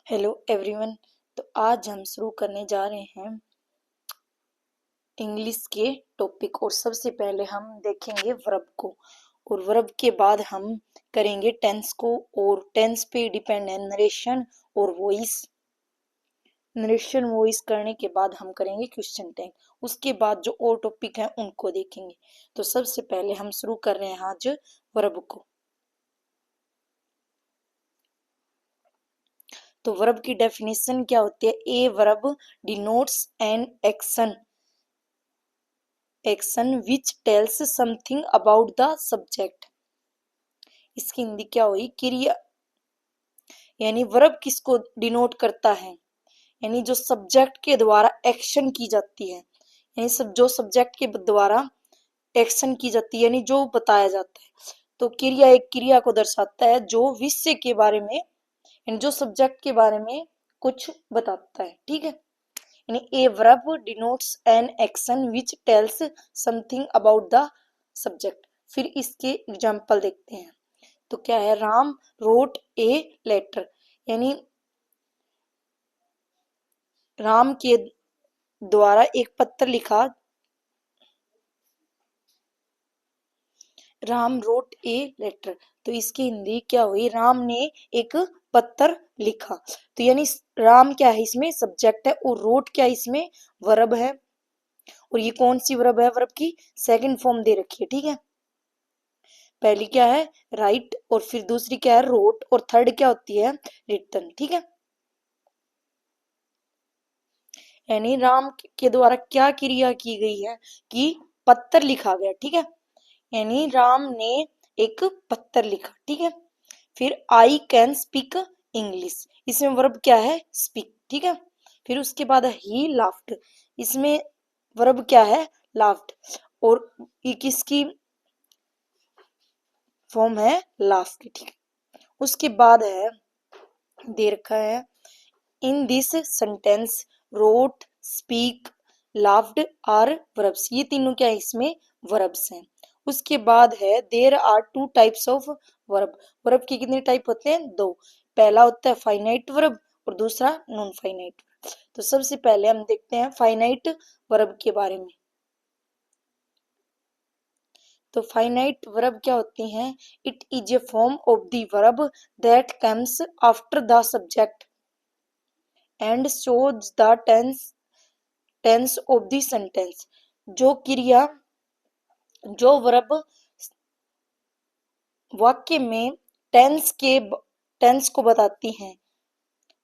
Hello everyone. तो आज हम शुरू करने जा रहे हैं इंग्लिश के टॉपिक। और सबसे पहले हम देखेंगे वर्ब को, और वर्ब के बाद हम करेंगे टेंस को। और टेंस पे डिपेंड है नरेशन और वॉइस। नरेशन वॉइस करने के बाद हम करेंगे क्वेश्चन टैग। उसके बाद जो और टॉपिक हैं उनको देखेंगे। तो सबसे पहले हम शुरू कर रहे हैं आज वर्ब को। तो वर्ब की डेफिनेशन क्या होती है? A verb denotes an action which tells something about the subject. इसकी हिंदी क्या हुई? क्रिया। यानी वर्ब किसको डिनोट करता है? यानी जो सब्जेक्ट के द्वारा एक्शन की जाती है, यानी जो सब्जेक्ट के द्वारा एक्शन की जाती है, यानी जो बताया जाता है। तो क्रिया एक क्रिया को दर्शाता है जो विषय के बारे में, यानी जो सब्जेक्ट के बारे में कुछ बताता है। ठीक है, यानी a verb denotes an action which tells something about the subject. फिर इसके एग्जाम्पल देखते हैं। तो क्या है? राम रोट ए लेटर, यानी राम के द्वारा एक पत्र लिखा। राम रोट ए लेटर, तो इसकी हिंदी क्या हुई? राम ने एक पत्र लिखा। तो यानी राम क्या है? इसमें सब्जेक्ट है, और रोट क्या है? इसमें वर्ब है। और ये कौन सी वर्ब है? वर्ब की सेकंड फॉर्म दे रखी है। ठीक है, पहली क्या है? राइट, और फिर दूसरी क्या है? रोट, और थर्ड क्या होती है? रिटन। ठीक है, यानी राम के द्वारा क्या क्रिया की गई है? कि पत्र लिखा गया। ठीक है, यानी राम ने एक पत्र लिखा। ठीक है, फिर आई कैन स्पीक इंग्लिश, इसमें वर्ब क्या है? स्पीक। ठीक है, फिर उसके बाद ही लाफ्ड, इसमें वर्ब क्या है? लाफ्ड, और ये किसकी फॉर्म है? लाफ की। ठीक है, उसके बाद है दे रखा है in this sentence wrote speak laughed are verbs. ये तीनों क्या है? इसमें वर्ब्स हैं। उसके बाद है there are two types of verb. Verb के कितने टाइप होते हैं? दो। पहला होता है फाइनाइट वर्ब, और दूसरा नॉन फाइनाइट। तो सबसे पहले हम देखते हैं फाइनाइट वर्ब के बारे में। तो फाइनाइट वर्ब क्या होती हैं? It is a form of the verb that comes after the subject and shows the tense of the sentence. जो क्रिया, जो वर्ब वाक्य में टेंस को बताती हैं,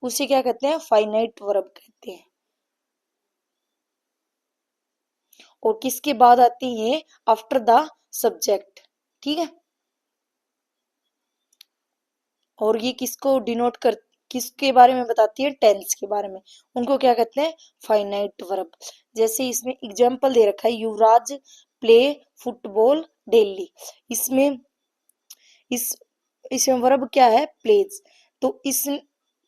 उसे क्या कहते हैं? फाइनाइट वर्ब कहते हैं। और किसके बाद आती है? After the subject. ठीक है, और ये किसको डिनोट कर, किसके बारे में बताती है? टेंस के बारे में। उनको क्या कहते हैं? Finite verb. जैसे इसमें एग्जांपल दे रखा है युवराज प्ले फुटबॉल डेली। इसमें इस इसमें वर्ब क्या है? प्लेज। तो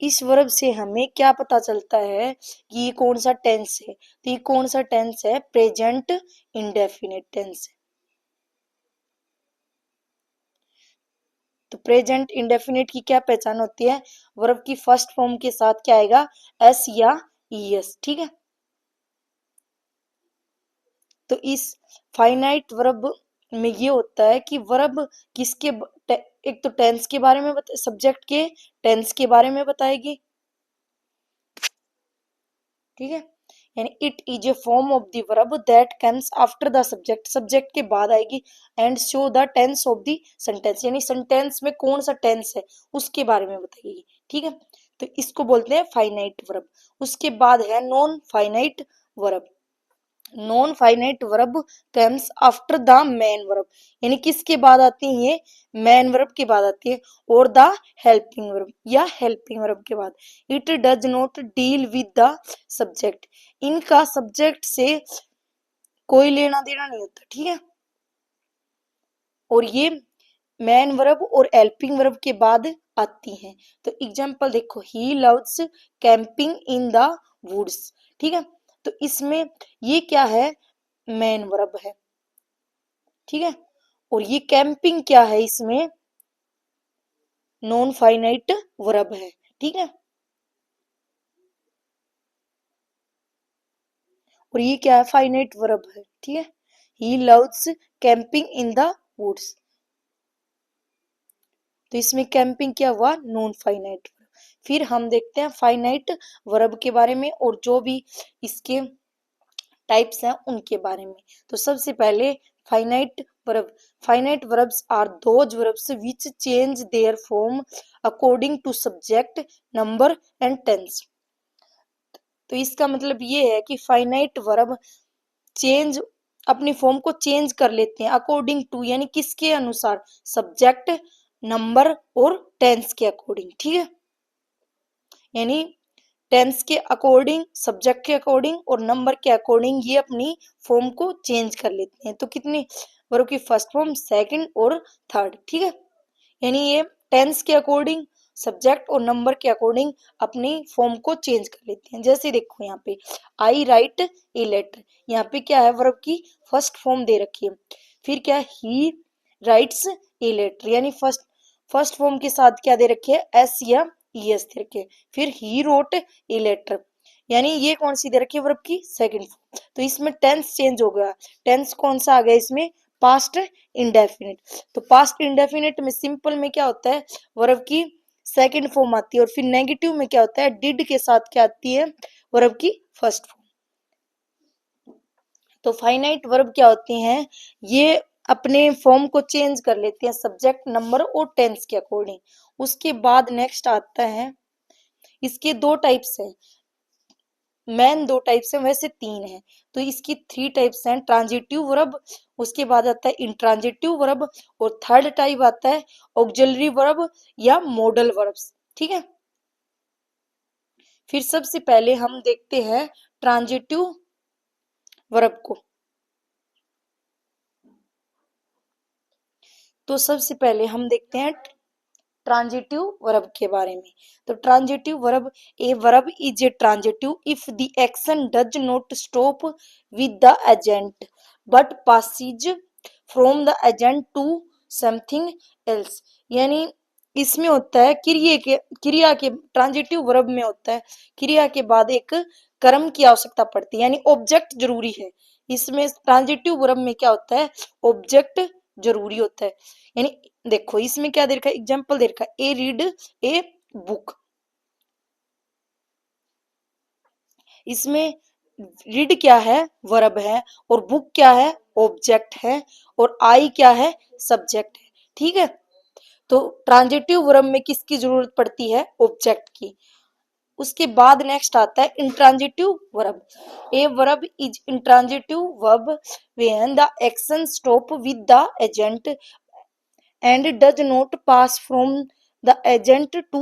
इस वर्ब से हमें क्या पता चलता है कि ये कौन सा टेंस है? तो ये कौन सा टेंस है? प्रेजेंट इंडेफिनिट टेंस है। तो प्रेजेंट इंडेफिनिट की क्या पहचान होती है? वर्ब की फर्स्ट फॉर्म के साथ क्या आएगा? एस या ईएस। ठीक है, तो इस फाइनाइट वर्ब में ये होता है कि वर्ब किसके एक तो टेंस के बारे में सब्जेक्ट के टेंस के बारे में बताएगी। ठीक है, यानी it is a form of the verb that comes after the subject, subject के बाद आएगी। And show the tense of the sentence, यानी सेंटेंस में कौन सा टेंस है उसके बारे में बताएगी। ठीक है, तो इसको बोलते हैं फाइनाइट वर्ब। उसके बाद है non finite verb. Non finite verb comes after the main verb, यानी किसके बाद आती है? ये मेन वर्ब के बाद आती है, और द हेल्पिंग वर्ब या हेल्पिंग वर्ब के बाद। It does not deal with the subject, इनका सब्जेक्ट से कोई लेना देना नहीं होता। ठीक है, और ये मेन वर्ब और हेल्पिंग वर्ब के बाद आती हैं। तो एग्जांपल देखो, he loves camping in the woods. ठीक है, तो इसमें ये क्या है? मेन वर्ब है। ठीक है, और ये कैंपिंग क्या है? इसमें नॉन फाइनाइट वर्ब है। ठीक है, और ये क्या है, फाइनाइट वर्ब है, ठीक है। He loves camping in the woods, तो इसमें कैंपिंग क्या हुआ, नॉन फाइनाइट। फिर हम देखते हैं फाइनाइट वर्ब के बारे में और जो भी इसके टाइप्स हैं उनके बारे में। तो सबसे पहले finite verb, finite verbs are those verbs which change their form according to subject, number and tense. तो इसका मतलब ये है कि फाइनाइट वर्ब चेंज, अपनी फॉर्म को चेंज कर लेते हैं अकॉर्डिंग टू, यानी किसके अनुसार, सब्जेक्ट, नंबर और टेंस के अकॉर्डिंग, ठीक है। यानी टेंस के अकॉर्डिंग, सब्जेक्ट के अकॉर्डिंग और नंबर के अकॉर्डिंग ये अपनी फॉर्म को चेंज कर लेते हैं। तो कितनी वर्ब की, फर्स्ट फॉर्म, सेकंड और थर्ड, ठीक है। यानी ये टेंस के अकॉर्डिंग, सब्जेक्ट और नंबर के अकॉर्डिंग अपनी फॉर्म को चेंज कर लेते हैं। जैसे देखो यहाँ पे आई राइट ए लेटर, यहाँ पे क्या है, वर्ब की फर्स्ट फॉर्म दे रखी है। फिर क्या है, ही राइट्स ए लेटर, यानी फर्स्ट फॉर्म के साथ क्या दे रखी है, एस या ईएस दे रखे। फिर ही रोट ए लेटर, यानी ये कौन सी दे रखी है, वर्ब की सेकंड फॉर्म। तो इसमें टेंस चेंज हो गया, टेंस कौन सा आ गया इसमें, पास्ट इंडेफिनिट। तो पास्ट इंडेफिनिट में सिंपल में क्या होता है, वर्ब की सेकंड फॉर्म आती है, और फिर नेगेटिव में क्या होता है, डिड के साथ क्या आती है, वर्ब की फर्स्ट फॉर्म। तो फाइनाइट वर्ब क्या होती हैं, ये अपने फॉर्म को चेंज कर लेती हैं सब्जेक्ट, नंबर और टेंस के अकॉर्डिंग। उसके बाद नेक्स्ट आता है, इसके दो टाइप्स हैं, मेन दो टाइप्स हैं, वैसे तीन हैं। तो इसकी थ्री टाइप्स हैं, ट्रांजिटिव वर्ब, उसके बाद आता है इंट्रांजिटिव वर्ब, और थर्ड टाइप आता है ऑक्सिलरी वर्ब या मॉडल वर्ब्स, ठीक है। फिर सबसे पहले हम देखते हैं ट्रांजिटिव वर्ब को। तो सबसे पहले हम देखते हैं ट्रांजिटिव वर्ब के बारे में। तो transitive verb, a verb is a transitive if the action does not stop with the agent but passes from the agent to something else. यानी इसमें होता है क्रिया के ट्रांजिटिव वर्ब में होता है क्रिया के बाद एक कर्म की आवश्यकता पड़ती है, यानी ऑब्जेक्ट जरूरी है। इसमें ट्रांजिटिव वर्ब में क्या होता है, ऑब्जेक्ट जरूरी होता है। यानी देखो इसमें क्या दे रखा है, एग्जाम्पल दे रखा है, ए रीड ए बुक। इसमें रीड क्या है, वर्ब है, और बुक क्या है, ऑब्जेक्ट है, और आई क्या है, सब्जेक्ट है, ठीक है। तो ट्रांजिटिव वर्ब में किसकी जरूरत पड़ती है, ऑब्जेक्ट की। उसके बाद नेक्स्ट आता है intransitive verb. A verb is intransitive verb when the action stop with the agent and does not pass from the agent to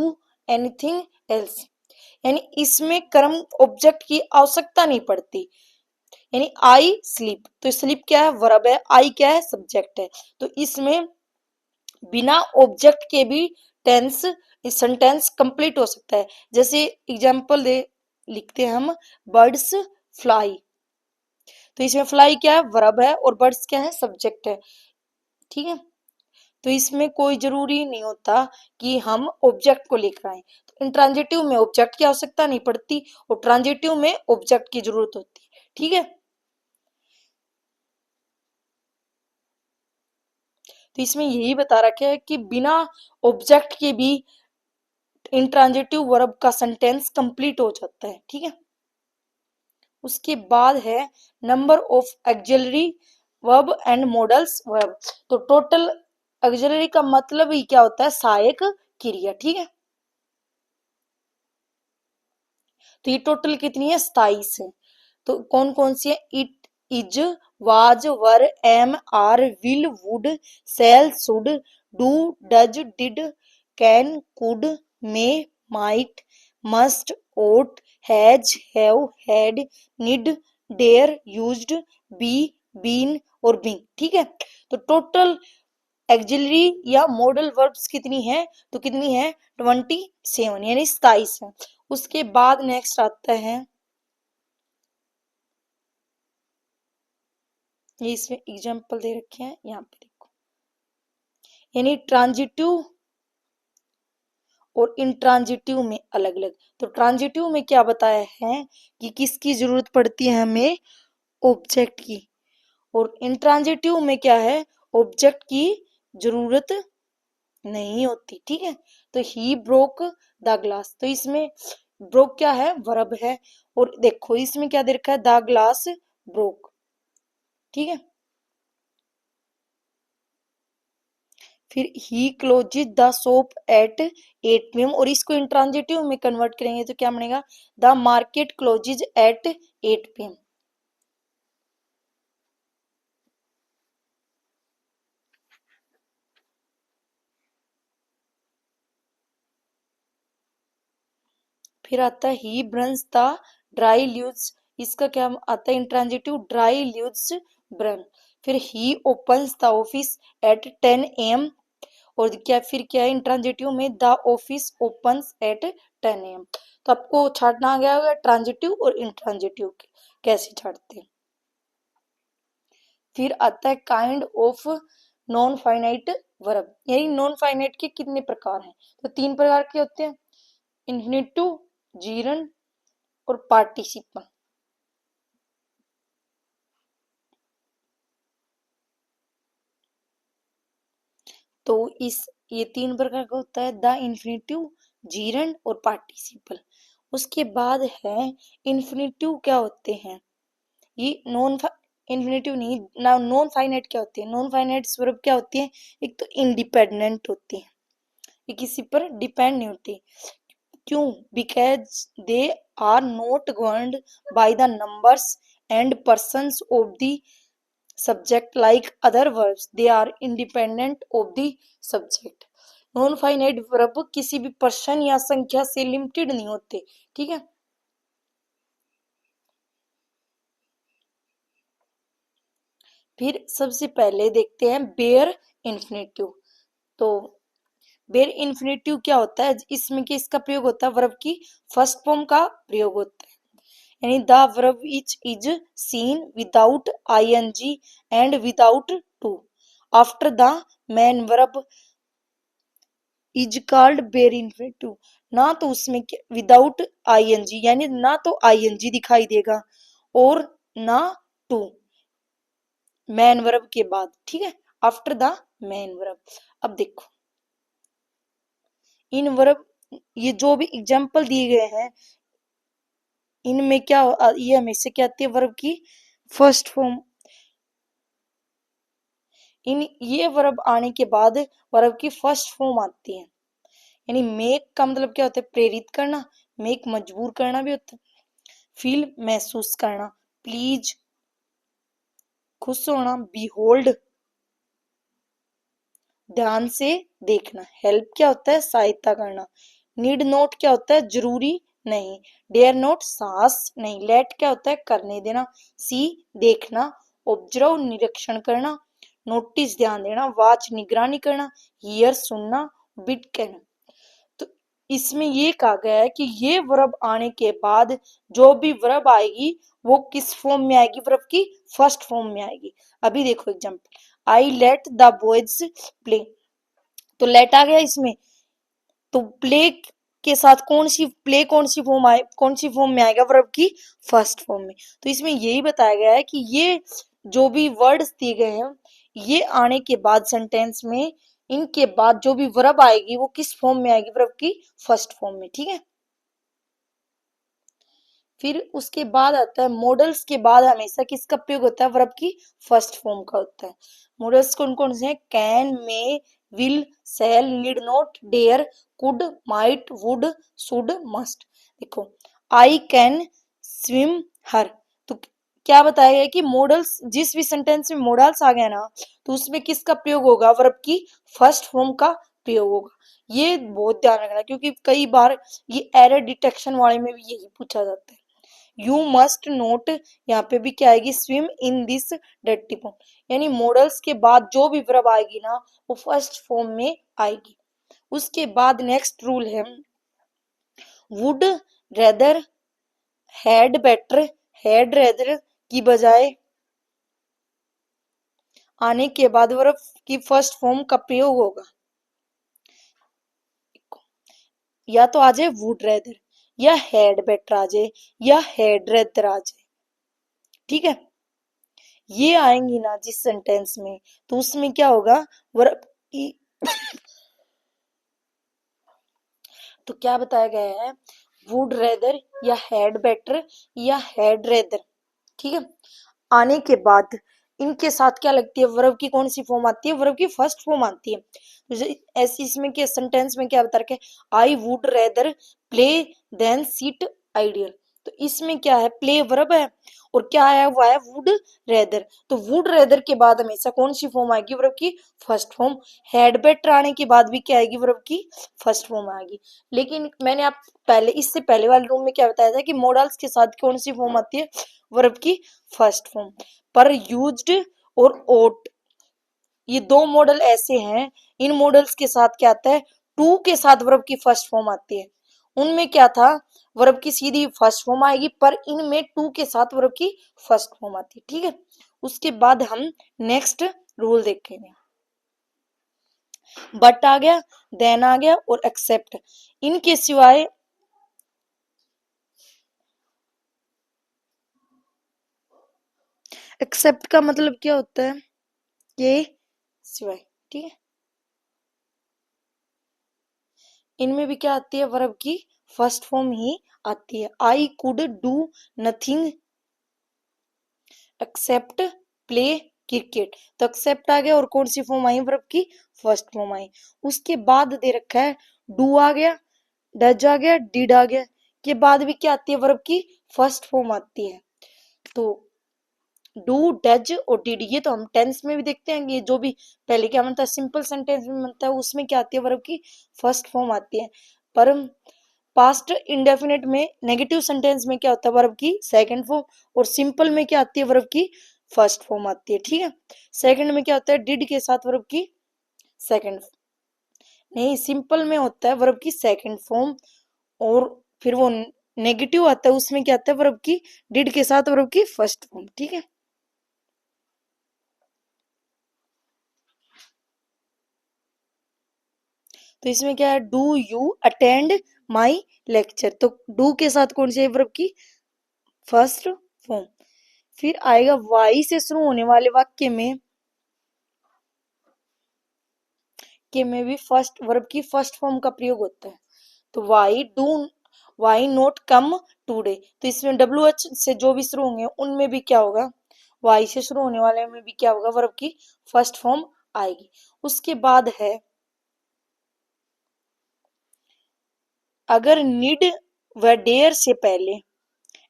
anything else। यानी इसमें कर्म ऑब्जेक्ट की आवश्यकता नहीं पड़ती। यानी आई स्लीप, तो स्लीप क्या है, वर्ब है, आई क्या है, सब्जेक्ट है। तो इसमें बिना ऑब्जेक्ट के भी टेंस, सेंटेंस कंप्लीट हो सकता है। जैसे एग्जांपल दे लिखते हैं हम, बर्ड्स फ्लाई। तो इसमें फ्लाई क्या है, वर्ब है, और बर्ड्स क्या है, सब्जेक्ट है, ठीक है। तो इसमें कोई जरूरी नहीं होता कि हम ऑब्जेक्ट को लेकर आए। तो इंट्रांजिटिव में ऑब्जेक्ट की आवश्यकता नहीं पड़ती और ट्रांजिटिव में ऑब्जेक्ट की जरूरत होती है, ठीक है। तो इसमें यही बता रखा है कि बिना ऑब्जेक्ट के भी इंट्रांजिटिव वर्ब का सेंटेंस कंप्लीट हो जाता है, ठीक है। उसके बाद है number of auxiliary verb and models verb. तो टोटल ऑक्सिलरी का मतलब ही क्या होता है, सहायक क्रिया, ठीक है। तो ये टोटल कितनी है, 27 है। तो कौन कौन सी है, it, is, was, were, am, are, will, would, shall, should, do, does, did, can, could, may, might, must, ought, has, have, had, need, dare, used, be, been और बीइंग, ठीक है। तो टोटल एक्सिलरी या मॉडल वर्ब्स कितनी है, तो कितनी है, 27, यानी 27 है। उसके बाद नेक्स्ट आता है, ये इसमें एग्जाम्पल दे रखे हैं, यहाँ पे देखो, यानी ट्रांजिटिव और इंट्रांजिटिव में अलग अलग। तो ट्रांजिटिव में क्या बताया है कि किसकी जरूरत पड़ती है हमें, ऑब्जेक्ट की, और इंट्रांजिटिव में क्या है, ऑब्जेक्ट की जरूरत नहीं होती, ठीक है। तो ही ब्रोक द ग्लास, तो इसमें ब्रोक क्या है, वर्ब है, और देखो इसमें क्या दे रखा है, द ग्लास ब्रोक, ठीक है। फिर he closes the shop at 8 PM, और इसको इंट्रांजिटिव में कन्वर्ट करेंगे तो क्या बनेगा, the market closes at 8 PM। फिर आता है he burns the dry leaves, इसका क्या आता है इंट्रांजिटिव, ड्राई लीव्स ब्रन। फिर he opens the office at 10 AM, और क्या फिर क्या है इंट्रांजिटिव में, the office opens at 10 AM। तो आपको छाटना आ गया होगा ट्रांजिटिव और इंट्रांजिटिव कैसे छाटते हैं। फिर आता है kind of non finite verb, यानी नॉन फाइनाइट के कितने प्रकार हैं, तो 3 प्रकार के होते हैं, इन्फिनिटिव, जीरन और पार्टिसिपल। तो इस ये 3 प्रकार का होता है, द इन्फिनिटिव, जीरन और पार्टिसिपल। उसके बाद है इन्फिनिटिव, क्या होते हैं ये, नॉन इन्फिनिटिव नहीं ना, नॉन फाइनाइट क्या होती है, नॉन फाइनाइट वर्ब क्या होती है, एक तो इंडिपेंडेंट होती है, ये किसी पर डिपेंड नहीं होती, क्यों, because they are not governed by the numbers and persons of the subject like other verbs, they are independent of the subject। Non finite verb किसी भी पर्सन या संख्या से लिमिटेड नहीं होते, ठीक है। फिर सबसे पहले देखते हैं बेयर इन्फिनिटिव। तो बेयर इन्फिनिटिव क्या होता है, इसमें कि इसका प्रयोग होता है वर्ब की फर्स्ट फॉर्म का प्रयोग होता है, यानी the verb is seen without ING and without to after the main verb is called bare infinitive. ना तो उसमें विदाउट आईएनजी, यानी ना तो आईएनजी दिखाई देगा और ना टू, मेन वर्ब के बाद, ठीक है, आफ्टर द मेन वर्ब। अब देखो इन वर्ब, ये जो भी एग्जांपल दिए गए हैं इनमें क्या, ये हमेशा क्या आती है, वर्ब की फर्स्ट फॉर्म, इन ये वर्ब आने के बाद वर्ब की फर्स्ट फॉर्म आती है, यानी मेक का मतलब क्या होता है, प्रेरित करना, मेक मजबूर करना भी होता है, फील महसूस करना, प्लीज खुश होना, बीहोल्ड ध्यान से देखना, हेल्प क्या होता है सहायता करना, नीड नोट क्या होता है जरूरी नहीं, डेयर नोट साहस नहीं, लेट क्या होता है करने देना, सी देखना, ऑब्जर्व निरीक्षण करना, नोटिस ध्यान देना, वॉच निगरानी करना, हियर सुनना, बिट कहना। तो इसमें ये कहा गया है कि ये वर्ब आने के बाद जो भी वर्ब आएगी वो किस फॉर्म में आएगी, वर्ब की फर्स्ट फॉर्म में आएगी। अभी देखो example, I let the boys play, तो लेट आ गया इसमें, तो प्ले के साथ कौन सी प्ले, कौन सी फॉर्म आए, कौन सी फॉर्म में आएगा, वर्ब की फर्स्ट फॉर्म में। तो इसमें यही बताया गया है कि ये जो भी वर्ड्स दिए गए हैं ये आने के बाद सेंटेंस में, इनके बाद जो भी वर्ब आएगी वो किस फॉर्म में आएगी, वर्ब की फर्स्ट फॉर्म में, ठीक है। फिर उसके बाद आता है मॉडल्स, के बाद हमेशा किसका प्रयोग होता है, वर्ब की फर्स्ट फॉर्म का होता है। मॉडल्स कौन कौन से हैं, can, may, will, shall, need not, dare, could, might, would, should, must. देखो आई कैन स्विम हर, तो क्या बताया गया कि मॉडल्स, जिस भी सेंटेंस में मॉडल्स आ गया ना तो उसमें किसका प्रयोग होगा, वर्ब की फर्स्ट फॉर्म का प्रयोग होगा। ये बहुत ध्यान रखना क्योंकि कई बार ये एरर डिटेक्शन वाले में भी यही पूछा जाता है। यू मस्ट नोट, यहाँ पे भी क्या आएगी, swim in this dirty pond, यानी मॉडल्स के बाद जो भी वर्ब आएगी ना वो फर्स्ट फॉर्म में आएगी। उसके बाद नेक्स्ट रूल है would rather had better, had rather की बजाय आने के बाद वर्ब की फर्स्ट फॉर्म का प्रयोग होगा, या तो आ जाए वुड रेदर, या हैड बेटर आ जाए, या हैड रेदर आ जाए, ठीक है। ये आएंगी ना जिस सेंटेंस में, तो उसमें क्या होगा, वर्ब की तो क्या बताया गया है, वुड रेदर या हैड बेटर या हैड रेदर, ठीक है। आने के बाद इनके साथ क्या लगती है, वर्ब की कौन सी फॉर्म आती है, वर्ब की फर्स्ट फॉर्म आती है। तो ऐसी इसमें क्या सेंटेंस में क्या बता रखे, I would rather play than sit idle. तो इसमें क्या है, प्ले वर्ब है और क्या आया हुआ है, वुड रेदर। तो वुड रेदर के बाद हमेशा कौन सी फॉर्म आएगी, वर्ब की फर्स्ट फॉर्म। हैड बेटर आने के बाद भी क्या आएगी, वर्ब की फर्स्ट फॉर्म आएगी। लेकिन मैंने आप पहले, इससे पहले वाले रूम में क्या बताया था कि मॉडल्स के साथ कौन सी फॉर्म आती है, वर्ब की फर्स्ट फॉर्म। पर यूज्ड और ओट, ये दो मॉडल ऐसे हैं, इन मॉडल्स के साथ क्या आता है, टू के साथ वर्ब की फर्स्ट फॉर्म आती है। उनमें क्या था, वर्ब की सीधी फर्स्ट फॉर्म आएगी, पर इनमें टू के साथ वर्ब की फर्स्ट फॉर्म आती है, ठीक है। उसके बाद हम नेक्स्ट रूल देखेंगे। बट आ गया, देन आ गया और एक्सेप्ट, इनके सिवाय एक्सेप्ट का मतलब क्या होता है, ये सिवाय, ठीक है। इनमें भी क्या आती है, वर्ब की फर्स्ट फॉर्म ही आती है। I could do nothing accept play cricket, तो एक्सेप्ट आ गया और कौन सी फॉर्म आई, वर्ब की फर्स्ट फॉर्म आई। उसके बाद दे रखा है डू आ गया, डज आ गया, डिड आ गया, के बाद भी क्या आती है, वर्ब की फर्स्ट फॉर्म आती है। तो डू डज और डिड, ये तो हम टेंस में भी देखते हैं, ये जो भी पहले क्या बनता है, सिंपल सेंटेंस में बनता है, उसमें क्या आती है, वर्ब की फर्स्ट फॉर्म आती है। पर पास्ट इंडेफिनिट में, नेगेटिव सेंटेंस में क्या होता है, वर्ब की सेकंड फॉर्म, और सिंपल में क्या आती है, वर्ब की फर्स्ट फॉर्म आती है, ठीक है। सेकंड में क्या होता है, डिड के साथ वर्ब की सेकंड, नहीं सिंपल में होता है वर्ब की सेकंड फॉर्म, और फिर वो नेगेटिव आता है, उसमें क्या आता है, वर्ब की डिड के साथ वर्ब की फर्स्ट फॉर्म, ठीक है। तो इसमें क्या है, do you attend my lecture, तो डू के साथ कौन सी है, वर्ब की फर्स्ट फॉर्म। फिर आएगा वाई से शुरू होने वाले वाक्य में, के में भी फर्स्ट वर्ब की फर्स्ट फॉर्म का प्रयोग होता है। तो वाई नोट कम टूडे, तो इसमें डब्ल्यू एच से जो भी शुरू होंगे उनमें भी क्या होगा, वाई से शुरू होने वाले में भी क्या होगा, वर्ब की फर्स्ट फॉर्म आएगी। उसके बाद है, अगर नीड व डेयर से पहले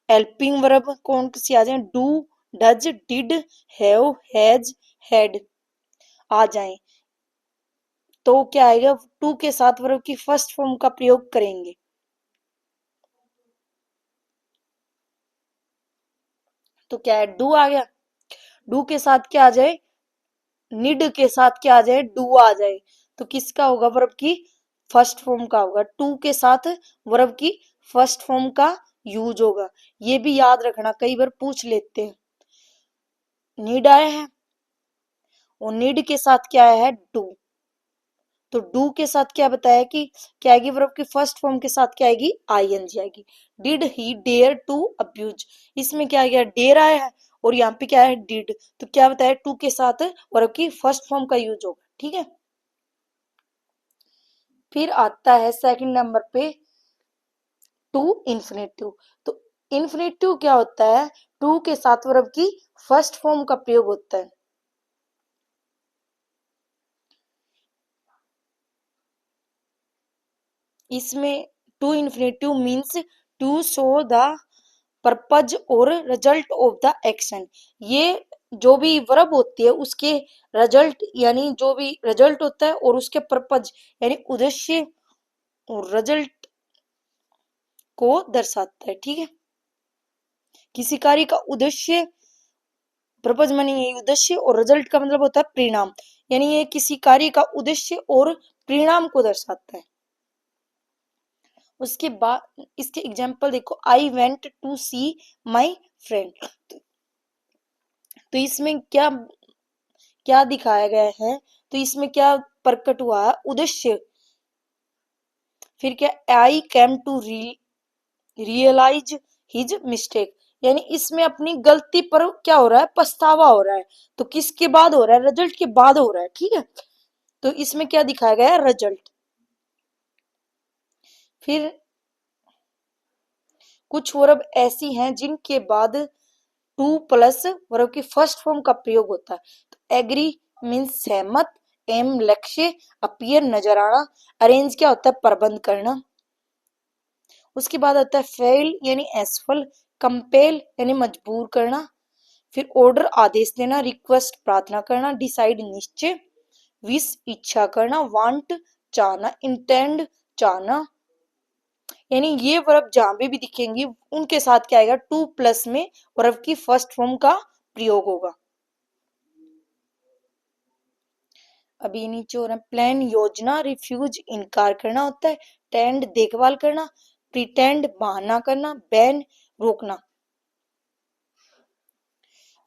हेल्पिंग वर्ब कौन सी आ जाए, do does did have has had आ जाए, तो क्या आएगा, टू के साथ वर्ब की फर्स्ट फॉर्म का प्रयोग करेंगे। तो क्या है, डू आ गया, डू के साथ क्या आ जाए, निड के साथ क्या आ जाए, डू आ जाए, तो किसका होगा, वर्ब की फर्स्ट फॉर्म का होगा। टू के साथ वर्ब की फर्स्ट फॉर्म का यूज होगा, ये भी याद रखना, कई बार पूछ लेते हैं। नीड आया है और नीड के साथ क्या आया है, डू, तो डू के साथ क्या बताया कि क्या आएगी, वर्ब की फर्स्ट फॉर्म के साथ क्या आएगी, आईएनजी आएगी। Did he dare to abuse, इसमें क्या आ गया, डेयर आया है और यहाँ पे क्या है, डिड, तो क्या बताया, टू के साथ वर्ब की फर्स्ट फॉर्म का यूज होगा, ठीक है। फिर आता है सेकंड नंबर पे टू इन्फिनेटिव, तो इन्फिनेटिव क्या होता है, टू के साथ वर्ब की फर्स्ट फॉर्म का प्रयोग होता है। इसमें to infinitive means to show the purpose और रिजल्ट ऑफ द एक्शन, ये जो भी वर्ब होती है उसके रिजल्ट, यानी जो भी रिजल्ट होता है और उसके पर्पज यानी उद्देश्य और रिजल्ट को दर्शाता है, ठीक है। किसी कार्य का उद्देश्य, पर्पज मानी यही उद्देश्य, और रिजल्ट का मतलब होता है परिणाम, यानी ये किसी कार्य का उद्देश्य और परिणाम को दर्शाता है। उसके बाद इसके एग्जाम्पल देखो, I went to see my friend, तो इसमें क्या क्या दिखाया गया है, तो इसमें क्या प्रकट हुआ है, उद्देश्य। फिर क्या, I came to realise his mistake, यानी इसमें अपनी गलती पर क्या हो रहा है, पछतावा हो रहा है। तो किसके बाद हो रहा है, रिजल्ट के बाद हो रहा है, ठीक है। तो इसमें क्या दिखाया गया है, रिजल्ट। फिर कुछ वर्ब ऐसी हैं जिनके बाद टू प्लस वर्ब की फर्स्ट फॉर्म का प्रयोग होता है। तो एग्री मीन्स सहमत, एम लक्ष्य, अपीयर नजर आना, अरेंज क्या होता है, प्रबंध करना। उसके बाद आता है फेल यानी असफल, कंपेल यानी मजबूर करना। फिर ऑर्डर आदेश देना, रिक्वेस्ट प्रार्थना करना, डिसाइड निश्चय, विश इच्छा करना, वांट चाहना, इंटेंड चाहना। यानी ये वर्ब जहां पे भी दिखेंगी उनके साथ क्या आएगा, टू प्लस में वर्ब की फर्स्ट फॉर्म का प्रयोग होगा। अभी नीचे हो रहा है प्लान योजना, रिफ्यूज इनकार करना होता है, टेंड देखभाल करना, प्रिटेंड बहाना करना, बैन रोकना।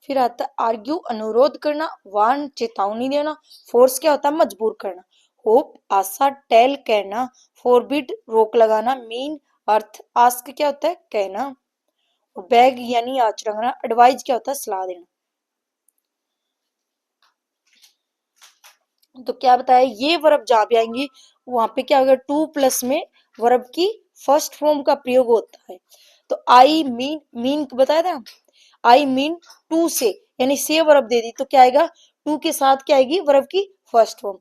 फिर आता है आर्ग्यू अनुरोध करना, वार्न चेतावनी देना, फोर्स क्या होता है, मजबूर करना, होप आशा, टेल कहना, फॉरबिड रोक लगाना, मीन अर्थ, आस्क क्या होता है कहना, बैग यानी आचरण करना, एडवाइज क्या होता है सलाह देना। तो क्या बताया, ये वर्ब जहां पे आएंगी वहां पे क्या होगा, टू प्लस में वर्ब की फर्स्ट फॉर्म का प्रयोग होता है। तो आई मीन, मीन बताया था, आई मीन टू से, यानी से वर्ब दे दी तो क्या आएगा, टू के साथ क्या आएगी वर्ब की फर्स्ट फॉर्म।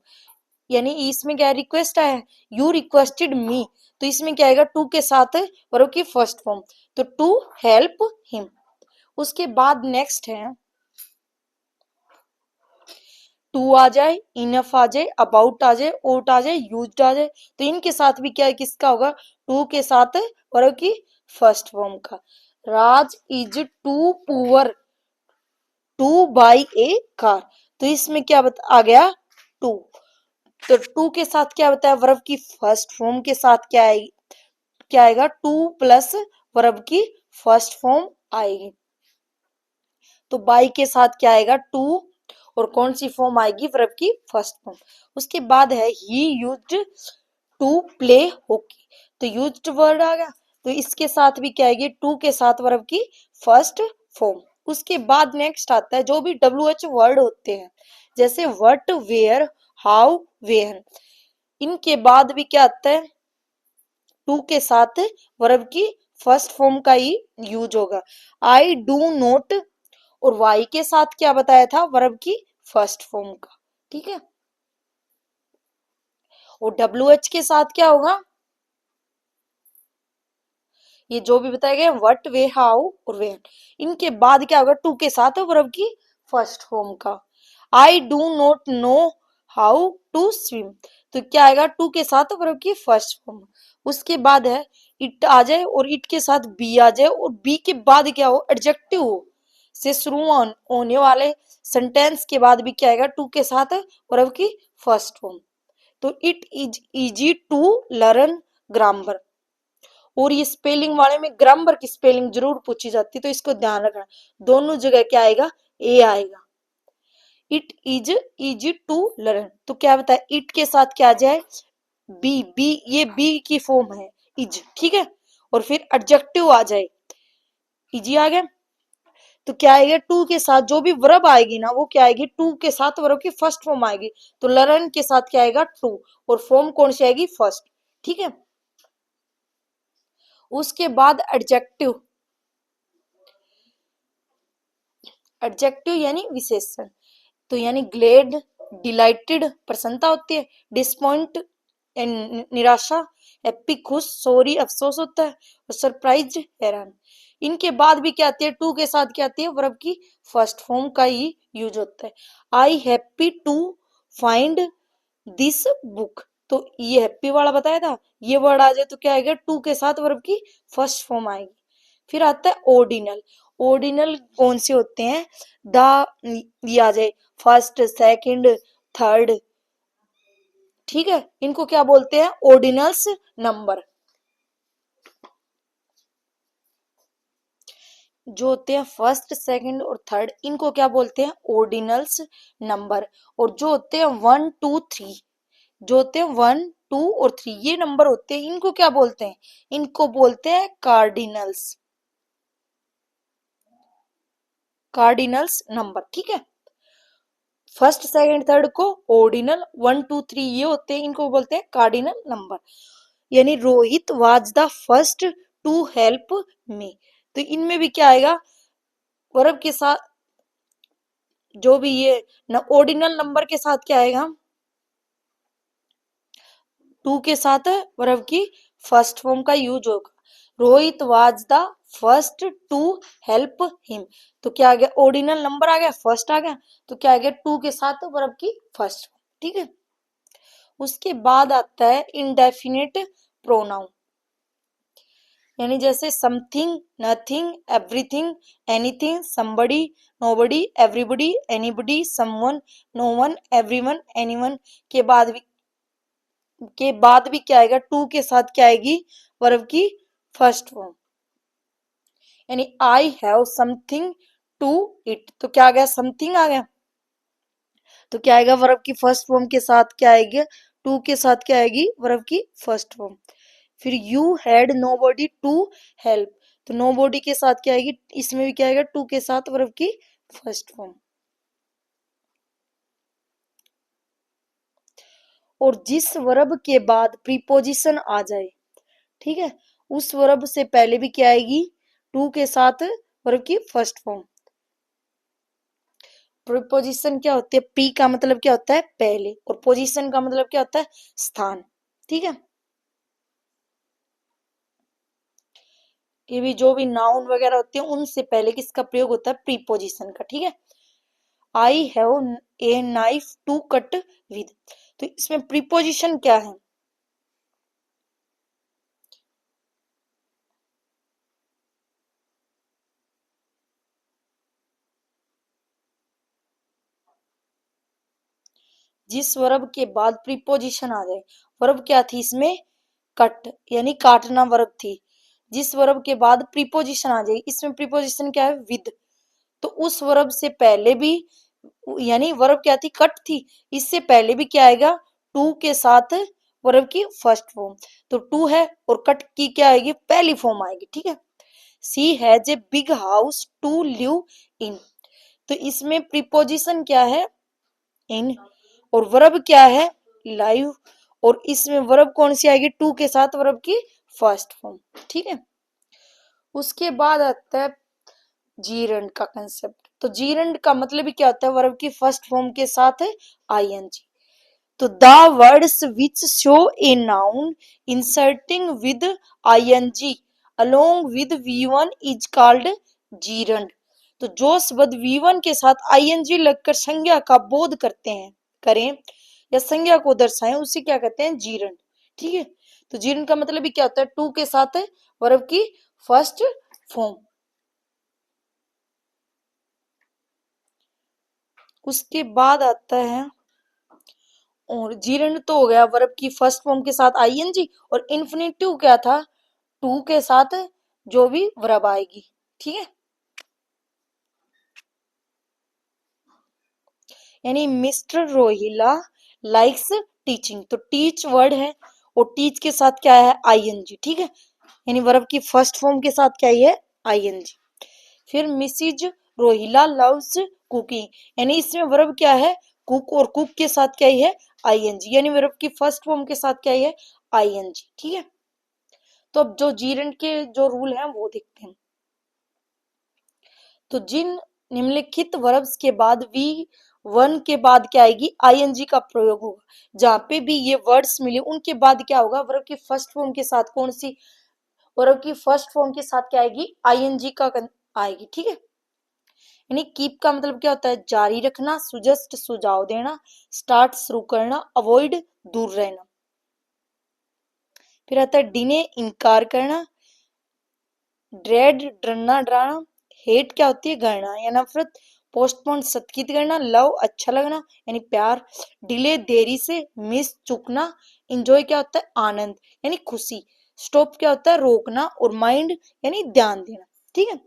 यानी इसमें क्या रिक्वेस्ट आया, यू रिक्वेस्टेड मी, तो इसमें क्या आएगा, टू के साथ वर्ब की फर्स्ट फॉर्म, तो टू हेल्प हिम। उसके बाद नेक्स्ट है टू आ जाए, इनफ आ जाए, अबाउट आ जाए, ओट आ जाए, यूज्ड आ जाए, तो इनके साथ भी क्या किसका होगा, टू के साथ वर्ब की फर्स्ट फॉर्म का। Raj is too poor to buy a car, तो इसमें क्या आ गया, टू। तो टू के साथ क्या बताया, वर्ब की फर्स्ट फॉर्म के साथ क्या आएगी, क्या आएगा, टू प्लस वर्ब की फर्स्ट फॉर्म आएगी। तो बाई के साथ क्या आएगा, टू, और कौन सी फॉर्म आएगी, वर्ब की फर्स्ट फॉर्म। उसके बाद है he used to play hockey, तो यूज्ड वर्ड आ गया, तो इसके साथ भी क्या आएगी, टू के साथ वर्ब की फर्स्ट फॉर्म। उसके बाद नेक्स्ट आता है जो भी डब्ल्यू एच वर्ड होते हैं, जैसे व्हाट, वेयर, हाउ, वेहन, इनके बाद भी क्या आता है, टू के साथ वर्ब की फर्स्ट फॉर्म का ही यूज होगा। आई डू नॉट, और वाई के साथ क्या बताया था, वर्ब की फर्स्ट फॉर्म का, ठीक है। और डब्ल्यू एच के साथ क्या होगा, ये जो भी बताया गया व्हाट, वे, हाउ और वेन, इनके बाद क्या होगा, टू के साथ वर्ब की फर्स्ट फॉर्म का। I do not know how to swim, तो क्या आएगा, टू के साथ वर्ब की फर्स्ट फॉर्म। उसके बाद है इट आ जाए और इट के साथ बी आ जाए, और बी के बाद क्या हो, एडजेक्टिव हो से शुरू होने वाले सेंटेंस के बाद भी क्या आएगा, टू के साथ वर्ब की फर्स्ट फॉर्म। तो it is easy to learn grammar, और ये स्पेलिंग वाले में ग्रामर की स्पेलिंग जरूर पूछी जाती है, तो इसको ध्यान रखना, दोनों जगह क्या आएगा, ए आएगा। It is easy to learn, तो क्या बताए, इट के साथ क्या आ जाए, बी, बी ये बी की फॉर्म है इज, ठीक है, और फिर एडजेक्टिव आ जाए, इजी आ गया। तो क्या आएगा, टू के साथ जो भी वर्ब आएगी ना वो क्या आएगी, टू के साथ वर्ब की फर्स्ट फॉर्म आएगी, तो लर्न के साथ क्या आएगा, टू, और फॉर्म कौन सी आएगी, फर्स्ट, ठीक है। उसके बाद एडजेक्टिव, एडजेक्टिव यानी विशेषण, तो यानी ग्लेड, डिलाइटेड प्रसन्नता होती है, डिसपॉइंट निराशा, हैप्पी खुश, सॉरी अफसोस होता है, और सरप्राइज्ड हैरान। इनके बाद भी क्या आती है, टू के साथ क्या आती है, वर्ब की फर्स्ट फॉर्म का ही यूज होता है। I happy to find this book, तो ये हैप्पी वाला बताया था, ये वर्ड आ जाए तो क्या आएगा, टू के साथ वर्ब की फर्स्ट फॉर्म आएगी। फिर आता है ऑर्डिनल, ऑर्डिनल कौन से होते हैं, द ये आ जाए, फर्स्ट, सेकंड, थर्ड, ठीक है, इनको क्या बोलते हैं, ऑर्डिनल्स नंबर। जो होते हैं फर्स्ट, सेकंड और थर्ड, इनको क्या बोलते हैं, ऑर्डिनल्स नंबर। और जो होते हैं वन, टू, थ्री, जो होते हैं वन, टू और थ्री, ये नंबर होते हैं, इनको क्या बोलते हैं, इनको बोलते हैं कार्डिनल्स। कार्डिनल्स नंबर, ठीक है। फर्स्ट सेकंड थर्ड को ऑर्डिनल, 1 2 3 ये होते हैं, इनको बोलते हैं कार्डिनल नंबर। यानी Rohit was the first to help me, तो इनमें भी क्या आएगा, वर्ब के साथ जो भी ये ऑर्डिनल नंबर के साथ क्या आएगा, टू के साथ वर्ब की फर्स्ट फॉर्म का यूज होगा। Rohit was the first to help him, तो क्या आ गया, ऑर्डिनल नंबर आ गया, फर्स्ट आ गया, तो क्या आ गया, टू के साथ वर्ब की फर्स्ट फॉर्म, ठीक है। उसके बाद आता है इंडेफिनिट प्रोनाउन, यानी जैसे something, nothing, everything, anything, somebody, nobody, everybody, anybody, someone, no one, everyone, anyone के बाद भी क्या आएगा, टू के साथ क्या आएगी, वर्ब की फर्स्ट फॉर्म। यानी I have something to eat, तो क्या आ गया, समथिंग आ गया, तो क्या आएगा, वर्ब की फर्स्ट फॉर्म के साथ क्या आएगी, टू के साथ क्या आएगी, वर्ब की फर्स्ट फॉर्म। फिर you had nobody to help, तो नोबडी के साथ क्या आएगी, इसमें भी क्या आएगा, टू के साथ वर्ब की फर्स्ट फॉर्म। और जिस वर्ब के बाद प्रीपोजिशन आ जाए, ठीक है, उस वर्ब से पहले भी क्या आएगी, टू के साथ वर्ब की फर्स्ट फॉर्म। प्रीपोजिशन क्या होती है, पी का मतलब क्या होता है, पहले, और पोजीशन का मतलब क्या होता है, स्थान, ठीक है। ये भी जो भी नाउन वगैरह होते हैं उनसे पहले किसका प्रयोग होता है, प्रीपोजिशन का, ठीक है। I have a knife to cut with, तो इसमें प्रीपोजिशन क्या है, जिस वर्ब के बाद प्रीपोजिशन आ जाए, वर्ब क्या थी इसमें, कट, यानी काटना वर्ब थी। जिस वर्ब के बाद प्रीपोजिशन आ जाए, इसमें प्रीपोजिशन क्या है, विद, तो उस वर्ब से पहले भी, यानी वर्ब क्या थी, कट थी, इससे पहले भी क्या आएगा, टू के साथ वर्ब की फर्स्ट फॉर्म, तो टू है और कट की क्या आएगी, पहली फॉर्म आएगी, ठीक है। She has a big house to live in, तो इसमें प्रीपोजिशन क्या है, इन, और वर्ब क्या है, लाइव, और इसमें वर्ब कौन सी आएगी, टू के साथ वर्ब की फर्स्ट फॉर्म, ठीक है। उसके बाद आता है जीरंड का कंसेप्ट, तो जीरंड का मतलब ही क्या होता है, वर्ब की फर्स्ट फॉर्म के साथ है आईएनजी, तो the words which show a noun inserting with ING along with V one is called gerund, तो जो शब्द वी1 के साथ आईएनजी लगकर संज्ञा का बोध करते हैं, करें या संज्ञा को दर्शाएं, उसे क्या कहते हैं, जीरंड, ठीक है। तो जीरंड का मतलब भी क्या होता है, टू के साथ है वर्ब की फर्स्ट फॉर्म। उसके बाद आता है, और जीरंड तो हो गया वर्ब की फर्स्ट फॉर्म के साथ आईएनजी, और इन्फिनेटिव क्या था, टू के साथ जो भी वर्ब आएगी, ठीक है। यानी मिस्टर रोहिला लाइक्स टीचिंग, तो टीच वर्ड है, और टीच के साथ क्या है, आईएनजी, ठीक है। यानी वर्ब की फर्स्ट फॉर्म के साथ क्या है, आईएनजी। फिर मिसिज रोहिला लव्स कुकिंग, यानी इसमें वर्ब क्या है, कुक, और कुक के साथ क्या है, आईएनजी, यानी वर्ब की फर्स्ट फॉर्म के साथ क्या है, आईएनजी, ठीक है। तो अब जो जीरंड के जो रूल हैं वो देखते हैं। तो जिन निम्नलिखित वर्ब्स के बाद वी वन के बाद क्या आएगी, आईएनजी का प्रयोग होगा, जहां पे भी ये वर्ड्स मिले उनके बाद क्या होगा, वर्ब की फर्स्ट फॉर्म के साथ कौन सी, वर्ब की फर्स्ट फॉर्म के साथ क्या आएगी, आईएनजी का आएगी, ठीक है। यानी कीप का मतलब क्या होता है, जारी रखना, सुजस्ट सुझाव देना, स्टार्ट शुरू करना, अवॉइड दूर रहना। फिर आता है डिने इनकार करना, ड्रेड डरना डराना, हेट क्या होती है, घृणा या नफरत, पोस्टपोन सत्कृत करना, लव अच्छा लगना यानी प्यार, डिले देरी से, मिस चुकना, इंजॉय क्या होता है, आनंद यानी खुशी, स्टॉप क्या होता है, रोकना, और माइंड यानी ध्यान देना, ठीक है।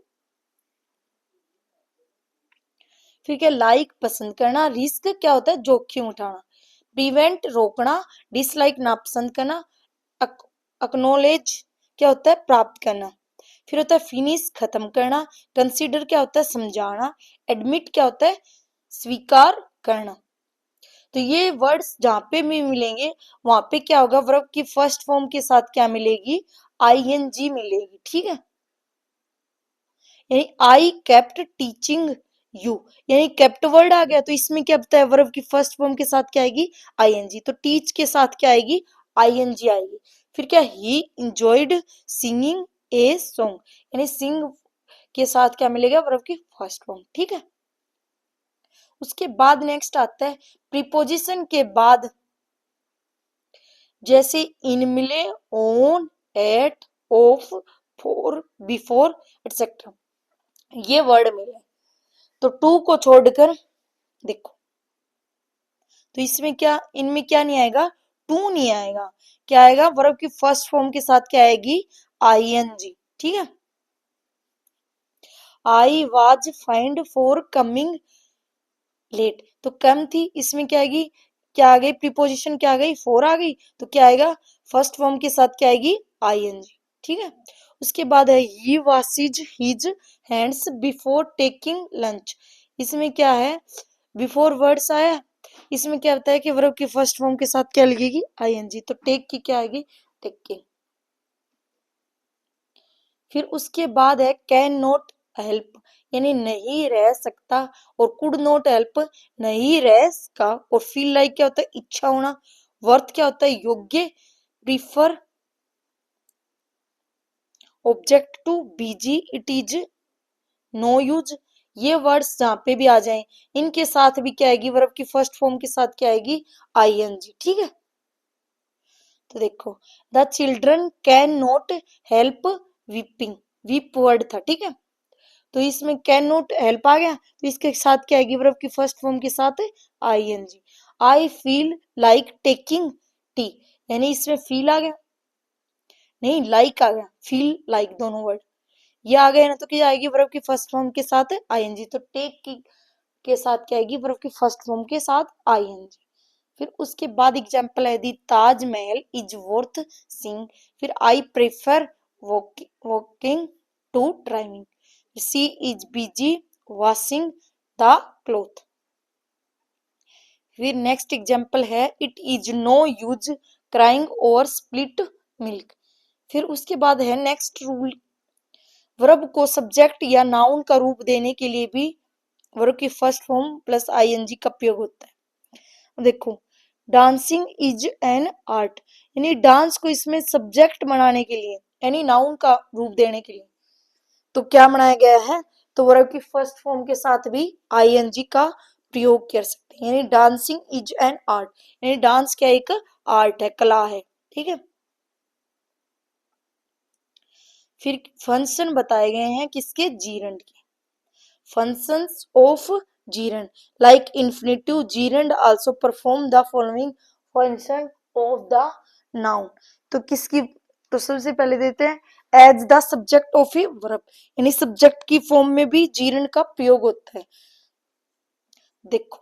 फिर क्या, लाइक पसंद करना, रिस्क क्या होता है, जोखिम उठाना, प्रिवेंट रोकना, डिसलाइक नापसंद करना, अक्नोलेज क्या होता है, प्राप्त करना। फिर होता है फिनिश, खत्म करना। कंसीडर क्या होता है, समझाना। एडमिट क्या होता है, स्वीकार करना। तो ये वर्ड्स जहां पे भी मिलेंगे वहां पे क्या होगा, वर्ब की फर्स्ट फॉर्म के साथ क्या मिलेगी, आईएनजी मिलेगी। ठीक है, यानी आई केप्ट टीचिंग यू, यानी केप्ट वर्ड आ गया तो इसमें क्या बताया, वर्ब की फर्स्ट फॉर्म के साथ क्या आएगी, आईएनजी। तो टीच के साथ क्या आएगी, आईएनजी आएगी। फिर क्या, ही इंजॉयड सिंगिंग ए सॉन्ग, यानी सिंग के साथ क्या मिलेगा, वर्ब की फर्स्ट फॉर्म। ठीक है, उसके बाद नेक्स्ट आता है प्रीपोजिशन के बाद, जैसे इन मिले, on, at, of, for, before, etcetera, ये वर्ड मिले। तो टू को छोड़कर देखो, तो इसमें क्या, इनमें क्या नहीं आएगा, टू नहीं आएगा। क्या आएगा, वर्ब की फर्स्ट फॉर्म के साथ क्या आएगी, आईएनजी। ठीक है, I was fined for coming late, तो कम थी, इसमें क्या आएगी, क्या आ गई, प्रीपोजिशन क्या आ गई, फोर आ गई। तो क्या आएगा, फर्स्ट फॉर्म के साथ क्या आएगी, आईएनजी। ठीक है, उसके बाद है he washes his hands before taking lunch, इसमें क्या है, बिफोर वर्ड्स आया, इसमें क्या होता है कि वर्ब की फर्स्ट फॉर्म के साथ क्या लगेगी, आईएनजी। तो टेक की क्या आएगी, टेकिंग। फिर उसके बाद है कैन नॉट हेल्प, यानी नहीं रह सकता, और कुड नॉट हेल्प नहीं रह सका, और फील लाइक क्या होता है, इच्छा होना। वर्थ क्या होता है, योग्य। Prefer object to busy it is no use, ये वर्ड्स जहां पे भी आ जाएं इनके साथ भी क्या आएगी, वर्ब की फर्स्ट फॉर्म के साथ क्या आएगी, आईएनजी। ठीक है, तो देखो the children can not help weeping, weep word था। ठीक है, तो इसमें कैन नॉट हेल्प आ गया, तो इसके साथ क्या आएगी, वर्ब की फर्स्ट फॉर्म के साथ ING. I feel like taking tea, यानी इसमें फील आ गया, नहीं लाइक आ गया, फील लाइक दोनों वर्ड ये आ गए ना, तो क्या आएगी, वर्ब की फर्स्ट फॉर्म के साथ आईएनजी। तो टेक की के साथ क्या आएगी, वर्ब की फर्स्ट फॉर्म के साथ आईएनजी। फिर उसके बाद एग्जाम्पल है दी ताजमहल इज वर्थ सीइंग, फिर I prefer walking to driving, C is busy washing the cloth. फिर नेक्स्ट एग्जाम्पल है it is no use crying over split milk. फिर उसके बाद है नेक्स्ट रूल, वर्ब को सब्जेक्ट या नाउन का रूप देने के लिए भी वर्ब की फर्स्ट फॉर्म प्लस आईएनजी का प्रयोग होता है। देखो डांसिंग इज एन आर्ट, यानी डांस को इसमें सब्जेक्ट बनाने के लिए, यानी नाउन का रूप देने के लिए तो क्या बनाया गया है, तो वर्ब की फर्स्ट फॉर्म के साथ भी आईएनजी का प्रयोग कर सकते हैं। यानी डांसिंग इज एन आर्ट, यानी डांस क्या एक आर्ट है, कला है। ठीक है, फिर फंक्शन बताए गए हैं किसके, जीरंड के। Functions of gerund, like infinitive gerund also perform the following function of the noun. तो किसकी, तो सबसे पहले देते हैं as the subject of a verb, यानी सब्जेक्ट की फॉर्म में भी जीरंड का प्रयोग होता है। देखो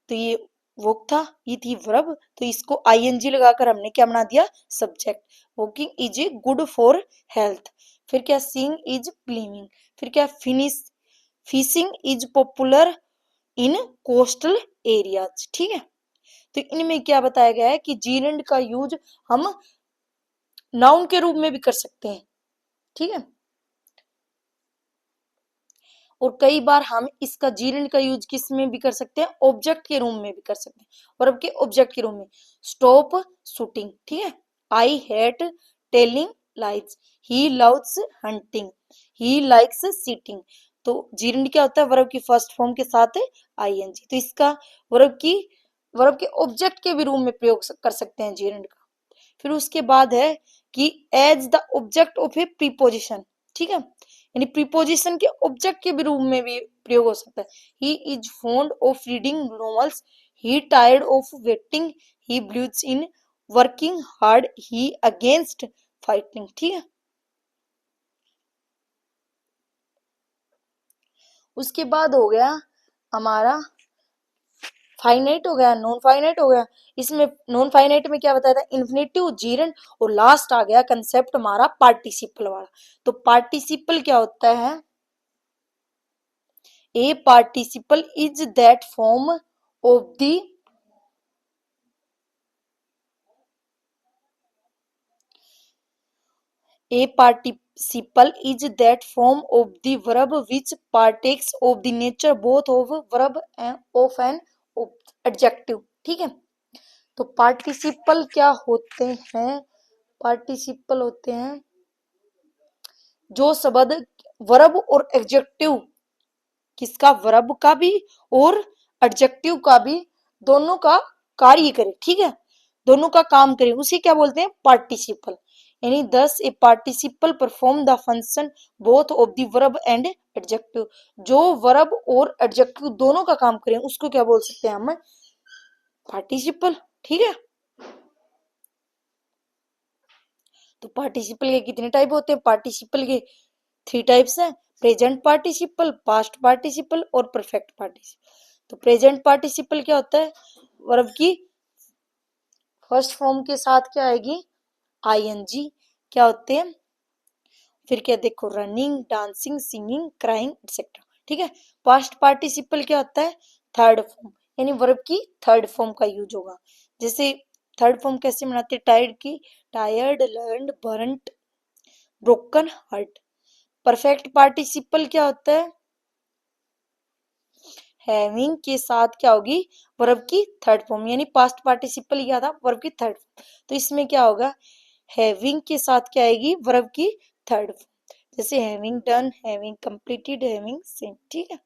तो ये वो था, ये थी वर्ब, तो इसको आईएनजी लगाकर हमने क्या बना दिया, subject. Walking is a good for health, फिर क्या सीइंग इज प्लेइंग, फिर क्या finish, fishing is popular in coastal areas. ठीक है, तो इनमें क्या बताया गया है कि जीरंड का यूज हम नाउन के रूप में भी कर सकते हैं। ठीक है, और कई बार हम इसका जीरंड का यूज किस में भी कर सकते हैं, ऑब्जेक्ट के रूप में भी कर सकते हैं, और अब के ऑब्जेक्ट के रूप में स्टॉप शूटिंग। ठीक है, I hate telling lies, he loves hunting, he likes sitting. तो जीरंड क्या होता है, वर्ब की फर्स्ट फॉर्म के साथ आईएनजी, तो इसका वर्ब के ऑब्जेक्ट के भी रूप में प्रयोग कर सकते हैं जीरंड का। फिर उसके बाद है कि as the object of a preposition. ठीक है, यानी प्रीपोजिशन के ऑब्जेक्ट के भी रूप में भी प्रयोग हो सकता है। He is fond of reading novels, he tired of waiting, he believes in working hard, he against fighting. ठीक है, उसके बाद हो गया हमारा फाइनाइट हो गया, नॉन फाइनाइट हो गया। इसमें नॉन फाइनाइट में क्या बताया था, इन्फिनेटिव, जीरंड, और लास्ट आ गया कंसेप्ट हमारा पार्टिसिपल वाला। तो पार्टिसिपल क्या होता है, a participle is that form of the A participle is that form of the verb which partakes of the nature both of verb and of an adjective। ठीक है, तो पार्टिसिपल क्या होते हैं, पार्टिसिपल होते हैं जो शब्द वर्ब और एडजेक्टिव, किसका, वर्ब का भी और एडजेक्टिव का भी, दोनों का कार्य करे। ठीक है, दोनों का काम करे, उसे क्या बोलते हैं, पार्टिसिपल। यानी thus a participle perform the function both of the verb and adjective, जो वर्ब और एडजेक्टिव दोनों का काम करें उसको क्या बोल सकते हैं हम, पार्टिसिपल। ठीक है, तो पार्टिसिपल के कितने टाइप होते हैं, पार्टिसिपल के 3 टाइप्स हैं, प्रेजेंट पार्टिसिपल, पास्ट पार्टिसिपल और परफेक्ट पार्टिसिपल। तो प्रेजेंट पार्टिसिपल क्या होता है, वर्ब की फर्स्ट फॉर्म के साथ क्या आएगी, आईएनजी, क्या होते हैं, फिर क्या देखो, running, dancing, singing, crying etcetera. ठीक है, पास्ट पार्टिसिपल क्या होता है, थर्ड फॉर्म, यानी वर्ब की थर्ड फॉर्म का यूज होगा। जैसे थर्ड फॉर्म कैसे बनाते हैं, टायर्ड की, tired, learned, burnt, broken heart. Perfect participle क्या होता है, हैविंग के साथ क्या होगी, वर्ब की थर्ड फॉर्म, यानी पास्ट पार्टिसिपल क्या था, वर्ब की थर्ड फॉर्म। तो इसमें क्या होगा, हैविंग के साथ क्या आएगी, वर्ब की थर्ड फॉर्म, जैसे having done, having completed, having scene. ठीक है,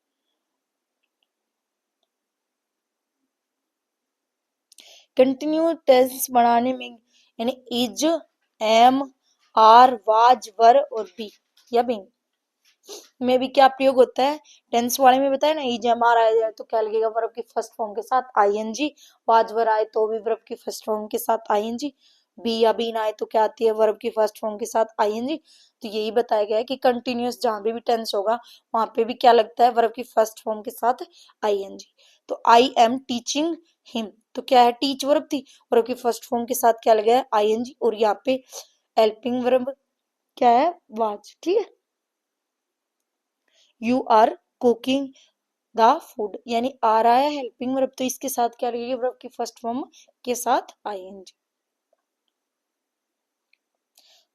कंटिन्यू टेंस बनाने में यानी इज, एम, आर, वाज, वर और बी या बीइंग में भी क्या प्रयोग होता है, टेंस वाले में बताया ना, इज एम आर आया जाए तो क्या लगेगा, वर्ब की फर्स्ट फॉर्म के साथ आईएनजी, वाज वर आए तो भी वर्ब की फर्स्ट फॉर्म के साथ आईएनजी, बी या बीन आए तो क्या आती है, वर्ब की फर्स्ट फॉर्म के साथ आईएनजी। तो यही बताया गया है कि कंटिन्यूअस जहां पे भी टेंस होगा वहां पे भी क्या लगता है, वर्ब की फर्स्ट फॉर्म के साथ आईएनजी। तो आई एम टीचिंग हिम, तो क्या है, टीच वर्ब थी, वर्ब की फर्स्ट फॉर्म के साथ क्या लगा है, आईएनजी, और यहाँ पे हेल्पिंग वर्ब क्या है, वाज। ठीक है, you are cooking the food, यानी आ रहा है हेल्पिंग वर्ब, तो इसके साथ क्या लगेगी, वर्ब की फर्स्ट फॉर्म के साथ आईएनजी।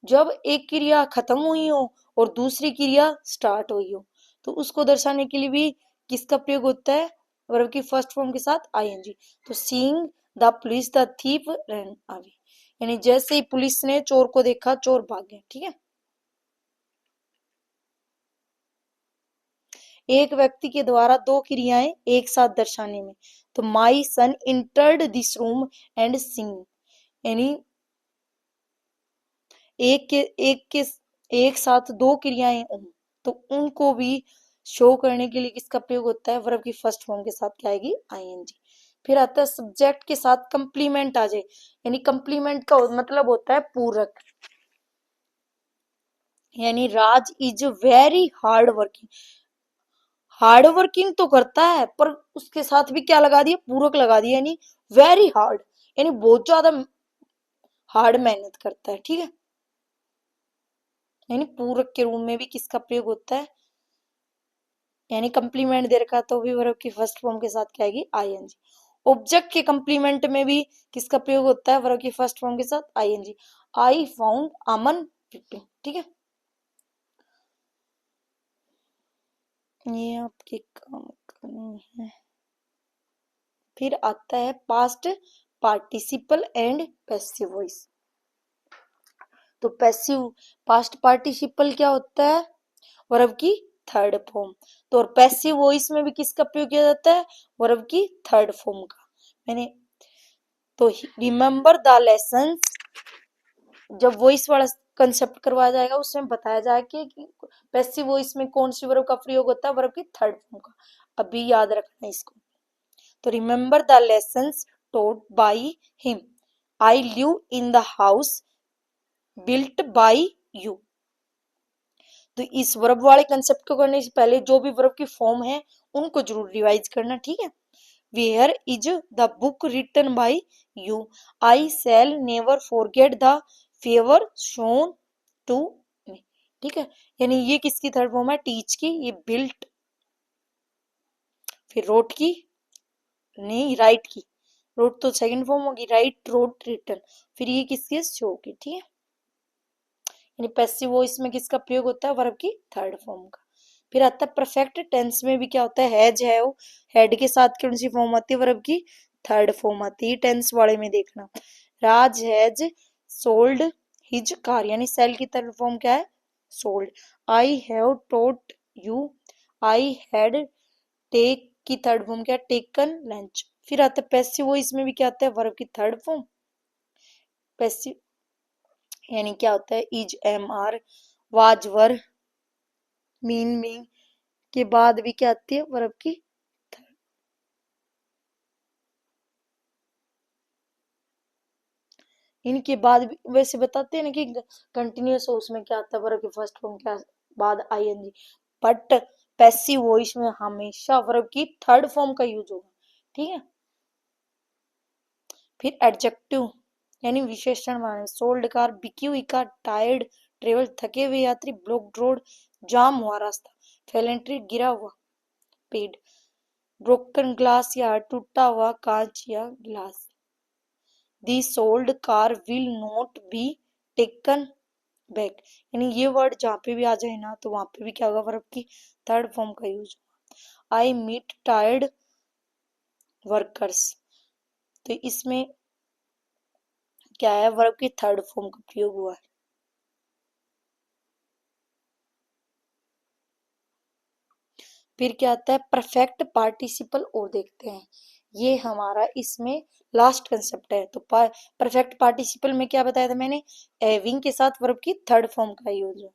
जब एक क्रिया खत्म हुई हो और दूसरी क्रिया स्टार्ट हुई हो तो उसको दर्शाने के लिए भी किसका प्रयोग होता है, वर्ब की फर्स्ट फॉर्म के साथ आईएनजी। तो seeing the police the thief run away, यानी जैसे ही पुलिस ने चोर को देखा चोर भाग गया। ठीक है, एक व्यक्ति के द्वारा दो क्रियाएं एक साथ दर्शाने में, तो my son entered this room and sing, यानी एक साथ दो क्रियाएं तो उनको भी शो करने के लिए किसका प्रयोग होता है, वर्ब की फर्स्ट फॉर्म के साथ क्या आएगी, आईएनजी। फिर आता है सब्जेक्ट के साथ कंप्लीमेंट आ जाए, यानी कंप्लीमेंट का मतलब होता है पूरक, यानी Raj is very hard working, hard working तो करता है पर उसके साथ भी क्या लगा दिया, पूरक लगा दिया, यानी वेरी हार्ड, यानी बहुत ज्यादा हार्ड मेहनत करता है। ठीक है, यानी पूरक के रूप में भी किसका प्रयोग होता है, यानी कंप्लीमेंट दे रखा तो भी वर्ब की फर्स्ट फॉर्म के साथ क्या आएगी, आईएनजी। ऑब्जेक्ट के कंप्लीमेंट में भी किसका प्रयोग होता है, वर्ब की फर्स्ट फॉर्म के साथ ING. I found Aman peeping. ठीक है, ये आपके काम करनी है। फिर आता है past participle and passive voice. तो पैसिव पास्ट पार्टिसिपल क्या होता है, वर्ब की थर्ड फॉर्म, तो और पैसिव वॉइस में भी किसका प्रयोग किया जाता है, वर्ब की थर्ड फॉर्म का। मैंने तो रिमेम्बर द लेसन, जब वॉइस वाला कंसेप्ट करवाया जाएगा उसमें बताया जाएगा कि पैसिव वॉइस में कौन सी वर्ब का प्रयोग होता है, वर्ब की थर्ड फॉर्म का। अभी याद रखना है इसको। तो remember the lessons taught by him, I live in the house built by you. तो इस वर्ब वाले कंसेप्ट को करने से पहले जो भी वर्ब की फॉर्म है उनको जरूर रिवाइज करना। ठीक है, where is the book written by you, I shall never forget the favour shown to me. ठीक है, यानी ये किसकी थर्ड फॉर्म है, टीच की, ये बिल्ट, फिर रोट की, नहीं राइट की, रोट तो सेकंड फॉर्म होगी, राइट रोट रिटन, फिर ये किसकी, शो की। ठीक है, यानी पैसिव वॉइस में किसका प्रयोग होता है, वर्ब की थर्ड फॉर्म का। फिर आता है परफेक्ट टेंस में भी क्या होता है, हैज है वो, हेड के साथ कौन सी फॉर्म आती है, वर्ब की थर्ड फॉर्म आती है। टेंस वाले में देखना, Raj has sold his car, यानी सेल की थर्ड फॉर्म क्या है, sold. I have taught you, I had take की थर्ड फॉर्म क्या है, टेकन लंच। फिर आता है पैसिव वॉइस में भी क्या आता है, वर्ब की थर्ड फॉर्म पैसिव, यानी क्या होता है, is am are, was were, mean के बाद भी क्या आती है, वर्ब की थर्ड। इनके बाद भी वैसे बताते हैं ना कि कंटिन्यूअस हो, उसमें क्या आता है, वर्ब की फर्स्ट फॉर्म क्या बाद आईएनजी, बट पैसिव वॉइस में हमेशा वर्ब की थर्ड फॉर्म का यूज होगा। ठीक है, फिर एडजेक्टिव यानी विशेषण माने, सोल्ड कार, बिकी हुई कार, टायर्ड ट्रेवल, थके हुए यात्री, ब्लॉक्ड रोड, जाम हुआ रास्ता, फेलेंट्री गिरा हुआ पेड़, ब्रोकन ग्लास या टूटा हुआ कांच या गिलास, the sold car will not be taken back, यानी ये वर्ड जहाँ पे भी आ जाए ना तो वहां पे भी क्या होगा, वर्ब की थर्ड फॉर्म का यूज होगा। आई मीट टायर्ड वर्कर्स, तो इसमें क्या है, वर्ब की थर्ड फॉर्म का प्रयोग हुआ है। फिर क्या आता है, परफेक्ट पार्टिसिपल, और देखते हैं, ये हमारा इसमें लास्ट कंसेप्ट है। तो परफेक्ट पार्टिसिपल में क्या बताया था मैंने, हैविंग के साथ वर्ब की थर्ड फॉर्म का यूज है।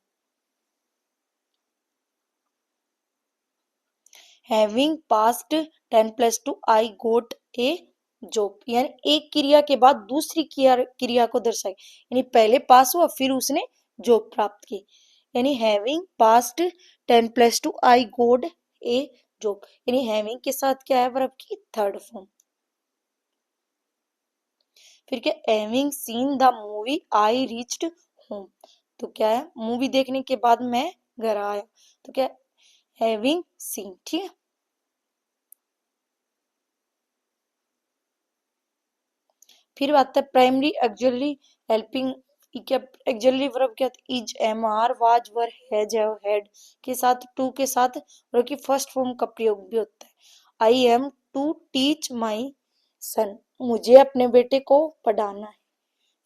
Having passed 10+2 I got a job, यानी एक क्रिया के बाद दूसरी क्रिया को दर्शाए, यानी पहले पास हुआ फिर उसने जॉब प्राप्त की, यानी having passed 10+2 I got a job, यानी हैविंग के साथ क्या है, वर्ब की थर्ड फॉर्म। फिर क्या, having seen the movie I reached home, तो क्या है, मूवी देखने के बाद मैं घर आया, तो क्या, हैविंग सीन। ठीक है, फिर आता है प्राइमरी एक्जुअली हेल्पिंग, क्या एक्जुअली वर्ब क्या, is am are was were has have had के साथ टू के साथ वर्ब की फर्स्ट फॉर्म का प्रयोग भी होता है। I am to teach my son, मुझे अपने बेटे को पढ़ाना है।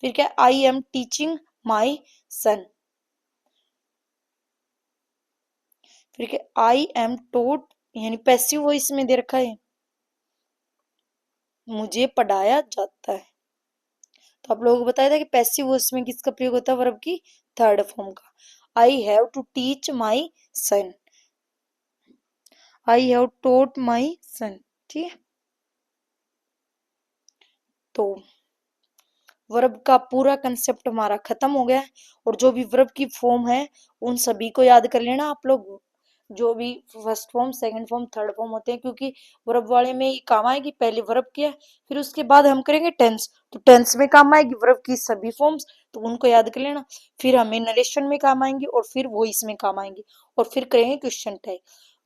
फिर क्या, आई एम टीचिंग माई सन। फिर क्या, आई एम टोट, यानी पैसिव वॉइस में दे रखा है, मुझे पढ़ाया जाता है। तो आप लोगों को बताया था कि पैसिव वॉइस में किसका प्रयोग होता है, वर्ब की थर्ड फॉर्म का। I have to teach my son, I have taught my son. ठीक है, तो वर्ब का पूरा कंसेप्ट हमारा खत्म हो गया है, और जो भी वर्ब की फॉर्म है उन सभी को याद कर लेना आप लोग, जो भी first form second form third form होते हैं, क्योंकि वर्ब वाले में ये काम आएगी, पहले वर्ब किया फिर उसके बाद हम करेंगे टेंस, तो टेंस में काम आएगी वर्ब की सभी फॉर्म्स, तो उनको याद कर लेना। फिर हमें नरेशन में काम आएंगे और फिर वॉइस में काम आएंगे, और फिर करेंगे क्वेश्चन टाइप।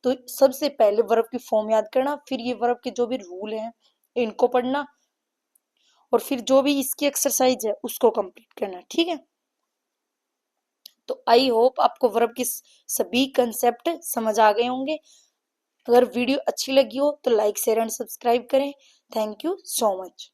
तो सबसे पहले वर्ब की फॉर्म याद करना, फिर ये वर्ब के जो भी रूल हैं इनको पढ़ना, और फिर जो भी इसकी एक्सरसाइज है उसको कंप्लीट करना। ठीक है, तो आई होप आपको वर्ब के सभी कंसेप्ट समझ आ गए होंगे। अगर वीडियो अच्छी लगी हो तो लाइक शेयर एंड सब्सक्राइब करें। Thank you so much.